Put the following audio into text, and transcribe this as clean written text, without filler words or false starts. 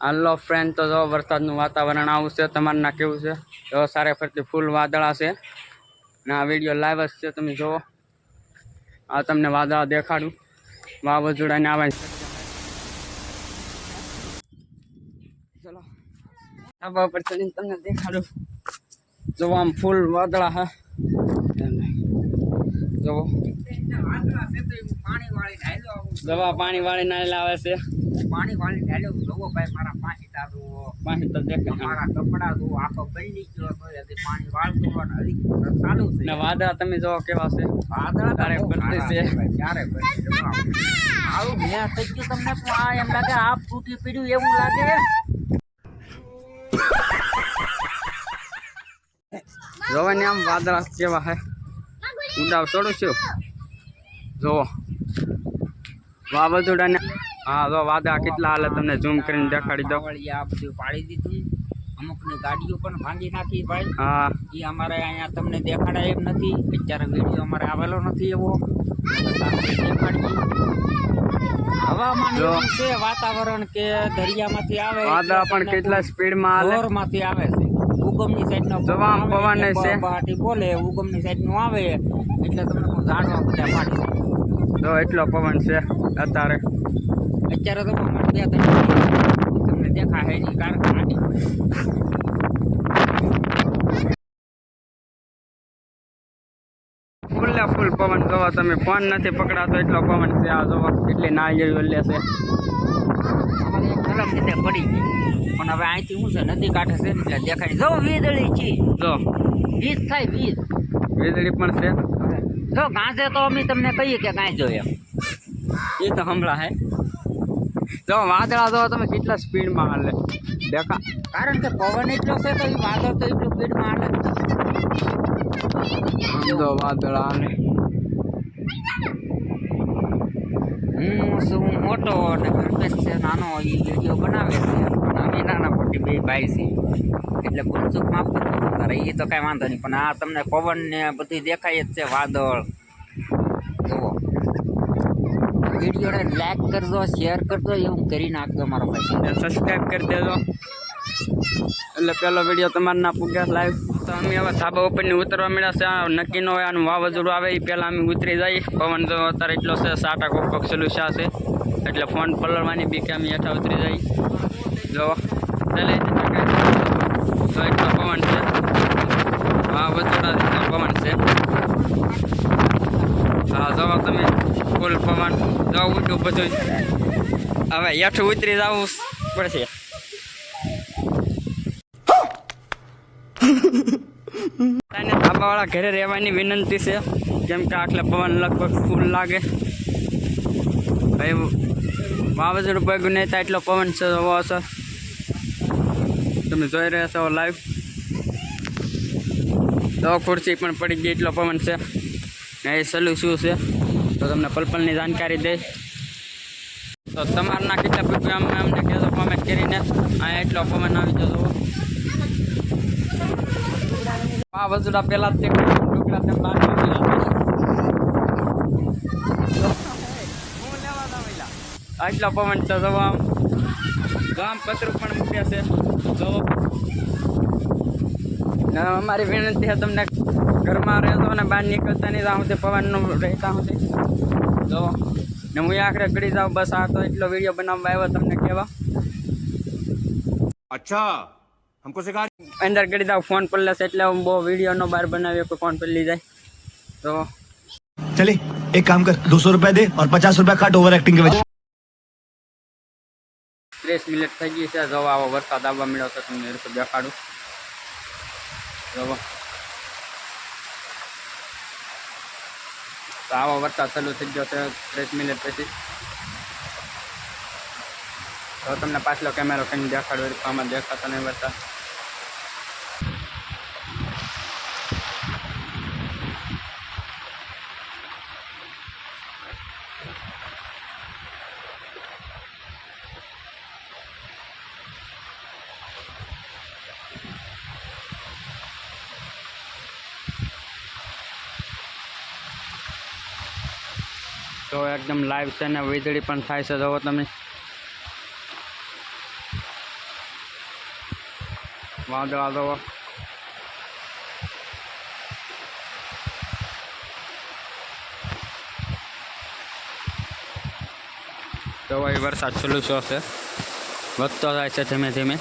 હાલો friend, તો જો વરસાદનું વાતાવરણ આવું છે. તમારે ના કેવું છે? તો સારે ફરતી ફૂલ વાદળા છે ને આ વિડીયો લાઈવ જ છે. તમે જુઓ, આ તમને વાદળા દેખાડું. વાવાઝોડાને આવે ચલો ધાબા ઉપર ચડીને તમને દેખાડું. જો આમ ફૂલ વાદળા હે. જો દવા પાણી વાળી નાયેલા આવે છે. પાણી વાળી ઢાલ્યો જોવો ભાઈ મારા પાણી પાણી તો દેખાય. મારા કપડા તો આખો બની ગયો તો હજી પાણી વાળતો અને હજી ચાલુ છે ને વાદળા તમે જો કેવા છે. વાદળા તારે પડતી છે. ક્યારે આવું મેં થઈ ગયું તમને તો આ એમ લાગે આપ તૂટી પીડ્યું એવું લાગે. જોવા ને આમ વાદળા કેવા હે. ઉડાવ છોડું છું. જોવો વાવાઝોડાને. હા જો વાદળા કેટલા હાલે તમને ઝૂમ કરીને દેખાડી દો. આ બધું પાડી દીધું. અમુકની ગાડીઓ પણ ભાંગી નાખી ભાઈ. હા એ અમારે અહીંયા તમને દેખાડાય એમ નથી. અત્યારે વિડીયો અમારે આવેલો નથી એવો. હવામાન એવું છે વાતાવરણ કે દરિયામાંથી આવે વાદળા પણ કેટલા સ્પીડમાં હાલે. જોરમાંથી આવે છે. ઉગમની સાઈડનો પવન છે. બહાટી બોલે ઉગમની સાઈડનું આવે એટલે તમને ઝાડવા બધા પાડી જો એટલો પવન છે અત્યારે. અત્યારે તો તમને દેખાય એની કારખાના ફૂલે ફૂલ પવન જોવા. તમે ફોન નથી પકડાતો એટલો પવન છે. આ જોવા એટલી નાળિયેર લે છે. અમારે એક કલમ રીતે પડી ગઈ પણ હવે અહીંથી શું છે નદી કાંઠે છે ને એટલે દેખાય. જો વીજળી છે. જો વીજ થાય વીજ. વીજળી પણ છે. જો ગાંજે તો અમે તમને કહીએ કે ગાંજો એમ. એ તો હમણાં હે. જો વાદળા જો તમે કેટલા સ્પીડમાં હાલે દેખા. કારણ કે પવન એટલો છે તો એ વાદળ તો એટલું સ્પીડમાં હાલે. જો વાદળા હાલે. હું છું મોટો અને ગણેશ છે નાનો. એ વિડીયો બનાવે છે પણ અમે નાના મોટી બે ભાઈ છે એટલે ભૂલચૂક માફ કરજો તારે. એ તો કાંઈ વાંધો નહીં પણ આ તમને પવન ને બધી દેખાય જ છે. વાદળ જુઓ. વિડીયોને લાઈક કરજો, શેર કરજો, એવું કરી નાખજો મારો ભાઈ. સબસ્ક્રાઈબ કરી દેજો એટલે પેલો વિડીયો તમારે ના પૂગ્યા લાઈવ. તો અમે હવે ધાબા ઉપરની ઉતરવા મળ્યા છે. આ નક્કી ન હોય આનું વાવાઝોડું આવે એ પહેલાં અમે ઉતરી જઈએ. પવન તો અત્યારે એટલો છે. સાટા કોક સલુસા છે એટલે ફોન પલળવાની બી કે અમે હેઠા ઉતરી જઈએ. જો ચાલે તો એટલો પવન છે. વાવાઝોડા જેટલો પવન છે. હા જવા તમે ફૂલ પવન જો ઉઠું બધું. હવે હેઠું ઉતરી જવું પડશે. ધાબાવાળા ઘરે રહેવાની વિનંતી છે કેમ કે આટલે પવન લગભગ ફૂલ લાગે. ભાઈ વાવાઝોડું પગ્યું નહીં થાય એટલો પવન છે. જોવો સર તમે જોઈ રહ્યા છો લાઈવ. તો ખુરશી પણ પડી ગઈ એટલો પવન છે. એ સલું શું છે તો તમને પલપલની જાણકારી દે. તો તમારના કેટલા પગ્યું અમને કહેજો કોમેન્ટ કરીને. આ એટલો પવન આવી જતો. વાવાઝોડા પહેલા જ ટુકડા તેમ બહાર આટલો પવન છે. જો આમ ગામ પતરું પણ મૂક્યા છે. જો અમારી વિનંતી છે તમને ઘરમાં રહેતો ને બહાર નીકળતા નહીં જાઉં તે પવનનું રહેતા હું જો ને હું આખરે ઘડી જાઉં. બસ આ તો એટલો વિડીયો બનાવવા આવ્યો તમને કહેવા. અચ્છા हमको सिखा અંદર કરી દઉં ફોન પર લેશે એટલે હું બહુ વિડીયો નો બહાર બનાવ્યો કોઈ ફોન પર લઈ જાય. તો चले एक काम कर 200 रुपया दे और 50 रुपया काट ओवर एक्टिंग के वजह. 30 મિનિટ થઈ ગઈ છે. જો આવો વરસાદ આવવા મળ્યો છે તમને દેખાડું. જો તો આવો વરસાદ ચાલુ થઈ ગયો છે 30 મિનિટ પછી. તો તમને પાછલો કેમેરો કરીને દેખાડું. આમાં દેખાતો નહીં વરસાદ. તો એકદમ લાઈવ છે ને વીજળી પણ થાય છે. જોવો તમે વાદળા તો તો ભાઈ વરસાદ ચાલુ છે વધતો જાય છે ધીમે ધીમે.